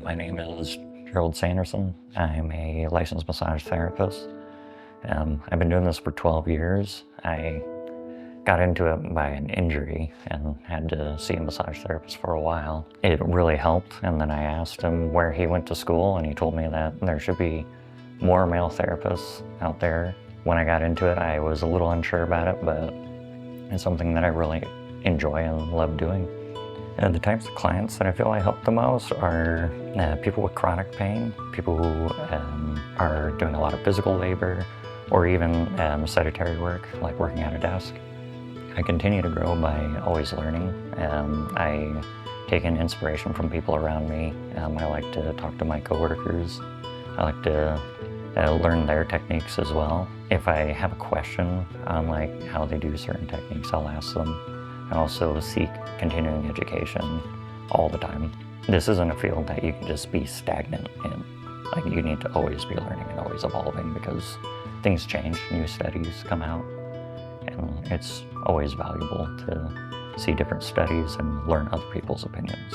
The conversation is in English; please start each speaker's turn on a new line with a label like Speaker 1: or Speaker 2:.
Speaker 1: My name is Gerald Sanderson. I'm a licensed massage therapist. I've been doing this for 12 years. I got into it by an injury and had to see a massage therapist for a while. It really helped, and then I asked him where he went to school, and he told me that there should be more male therapists out there. When I got into it, I was a little unsure about it, but it's something that I really enjoy and love doing. The types of clients that I feel I help the most are people with chronic pain, people who are doing a lot of physical labor, or even sedentary work, like working at a desk. I continue to grow by always learning. I take in inspiration from people around me. I like to talk to my coworkers. I like to learn their techniques as well. If I have a question on like how they do certain techniques, I'll ask them. I also seek continuing education all the time. This isn't a field that you can just be stagnant in. Like, you need to always be learning and always evolving because things change, new studies come out, and it's always valuable to see different studies and learn other people's opinions.